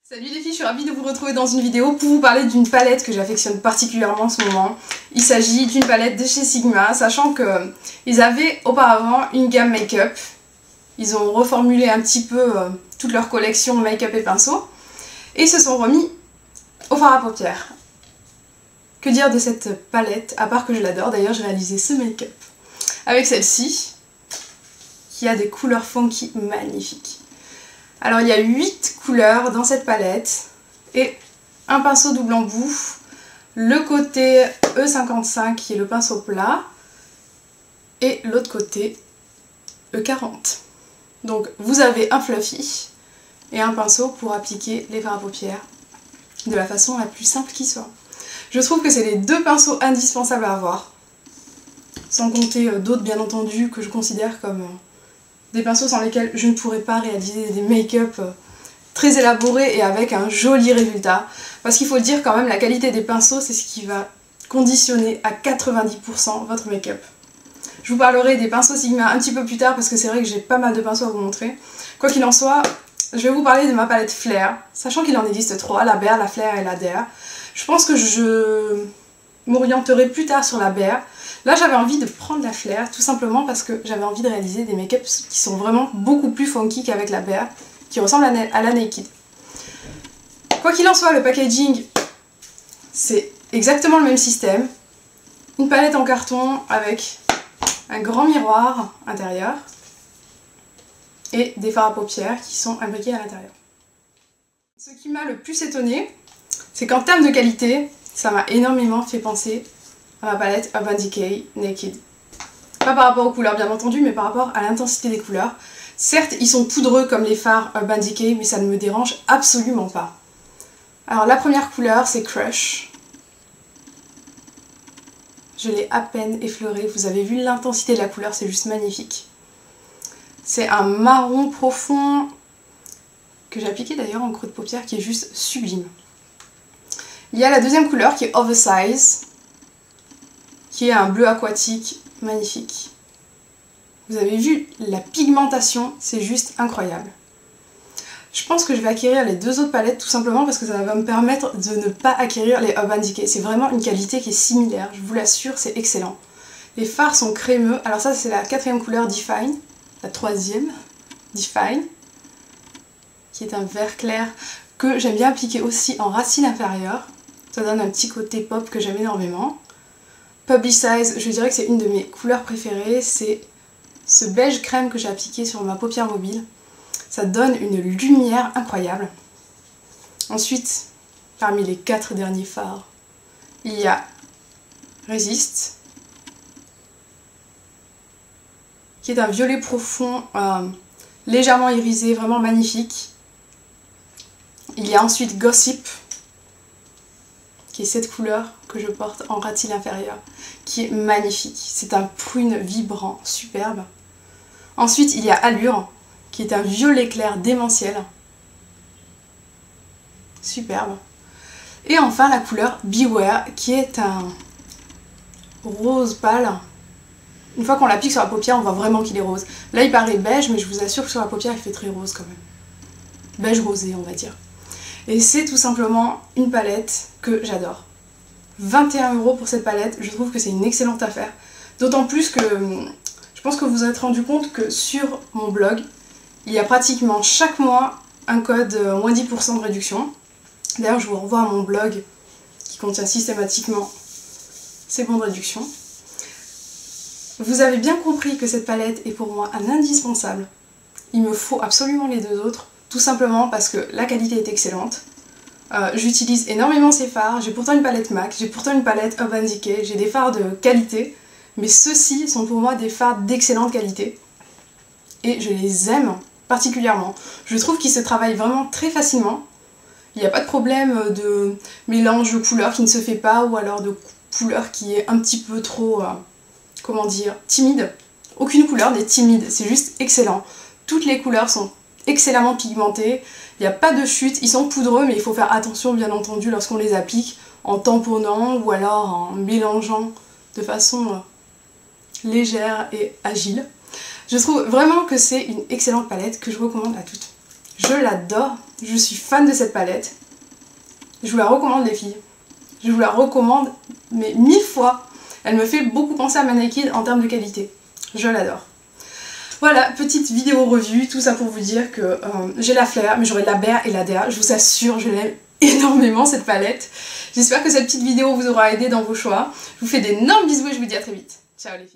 Salut les filles, je suis ravie de vous retrouver dans une vidéo pour vous parler d'une palette que j'affectionne particulièrement en ce moment. Il s'agit d'une palette de chez Sigma, sachant qu'ils avaient auparavant une gamme make-up. Ils ont reformulé un petit peu toute leur collection make-up et pinceaux. Et ils se sont remis au fard à paupières. Que dire de cette palette, à part que je l'adore. D'ailleurs, j'ai réalisé ce make-up avec celle-ci, qui a des couleurs funky magnifiques. Alors il y a 8 couleurs dans cette palette et un pinceau double embout, le côté E55 qui est le pinceau plat et l'autre côté E40. Donc vous avez un fluffy et un pinceau pour appliquer les fards à paupières de la façon la plus simple qui soit. Je trouve que c'est les deux pinceaux indispensables à avoir, sans compter d'autres bien entendu que je considère comme des pinceaux sans lesquels je ne pourrais pas réaliser des make-up très élaborés et avec un joli résultat. Parce qu'il faut le dire quand même, la qualité des pinceaux, c'est ce qui va conditionner à 90% votre make-up. Je vous parlerai des pinceaux Sigma un petit peu plus tard parce que c'est vrai que j'ai pas mal de pinceaux à vous montrer. Quoi qu'il en soit, je vais vous parler de ma palette Flair, sachant qu'il en existe 3, la Bear, la Flair et la Dare. Je pense que je m'orienterai plus tard sur la Bear. Là j'avais envie de prendre la Flair tout simplement parce que j'avais envie de réaliser des make-up qui sont vraiment beaucoup plus funky qu'avec la Bear, qui ressemble à la Naked. Quoi qu'il en soit, le packaging c'est exactement le même système. Une palette en carton avec un grand miroir intérieur et des fards à paupières qui sont imbriqués à l'intérieur. Ce qui m'a le plus étonné, c'est qu'en termes de qualité, ça m'a énormément fait penser à ma palette Urban Decay Naked. Pas par rapport aux couleurs bien entendu, mais par rapport à l'intensité des couleurs. Certes, ils sont poudreux comme les fards Urban Decay, mais ça ne me dérange absolument pas. Alors la première couleur, c'est Crush. Je l'ai à peine effleurée, vous avez vu l'intensité de la couleur, c'est juste magnifique. C'est un marron profond que j'ai appliqué d'ailleurs en creux de paupière qui est juste sublime. Il y a la deuxième couleur qui est Oversize, qui est un bleu aquatique magnifique. Vous avez vu la pigmentation, c'est juste incroyable. Je pense que je vais acquérir les deux autres palettes tout simplement parce que ça va me permettre de ne pas acquérir les Urban Decay. C'est vraiment une qualité qui est similaire, je vous l'assure, c'est excellent. Les fards sont crémeux, alors ça c'est la quatrième couleur Define, la troisième Define, qui est un vert clair que j'aime bien appliquer aussi en racine inférieure. Ça donne un petit côté pop que j'aime énormément. Publicize, je dirais que c'est une de mes couleurs préférées, c'est ce beige crème que j'ai appliqué sur ma paupière mobile. Ça donne une lumière incroyable. Ensuite, parmi les 4 derniers fards, il y a Resist, qui est un violet profond, légèrement irisé, vraiment magnifique. Il y a ensuite Gossip, qui est cette couleur que je porte en ratile inférieur, qui est magnifique. C'est un prune vibrant, superbe. Ensuite, il y a Allure, qui est un violet clair démentiel. Superbe. Et enfin, la couleur Beware, qui est un rose pâle. Une fois qu'on l'applique sur la paupière, on voit vraiment qu'il est rose. Là, il paraît beige, mais je vous assure que sur la paupière, il fait très rose quand même. Beige rosé, on va dire. Et c'est tout simplement une palette que j'adore. 21 € pour cette palette, je trouve que c'est une excellente affaire. D'autant plus que je pense que vous vous êtes rendu compte que sur mon blog, il y a pratiquement chaque mois un code moins 10% de réduction. D'ailleurs, je vous renvoie à mon blog qui contient systématiquement ces bons de réduction. Vous avez bien compris que cette palette est pour moi un indispensable. Il me faut absolument les deux autres. Tout simplement parce que la qualité est excellente. J'utilise énormément ces fards, j'ai pourtant une palette MAC, j'ai pourtant une palette Urban Decay, j'ai des fards de qualité, mais ceux-ci sont pour moi des fards d'excellente qualité. Et je les aime particulièrement. Je trouve qu'ils se travaillent vraiment très facilement. Il n'y a pas de problème de mélange de couleurs qui ne se fait pas, ou alors de couleur qui est un petit peu trop, comment dire, timide. Aucune couleur n'est timide, c'est juste excellent. Toutes les couleurs sont excellemment pigmentés, il n'y a pas de chute, ils sont poudreux mais il faut faire attention bien entendu lorsqu'on les applique en tamponnant ou alors en mélangeant de façon légère et agile. Je trouve vraiment que c'est une excellente palette que je recommande à toutes. Je l'adore, je suis fan de cette palette. Je vous la recommande les filles. Je vous la recommande mais 1000 fois. Elle me fait beaucoup penser à ma Naked en termes de qualité. Je l'adore. Voilà, petite vidéo revue, tout ça pour vous dire que j'ai la Flair, mais j'aurai la Bear et la Dea. Je vous assure, je l'aime énormément cette palette. J'espère que cette petite vidéo vous aura aidé dans vos choix. Je vous fais d'énormes bisous et je vous dis à très vite. Ciao les filles.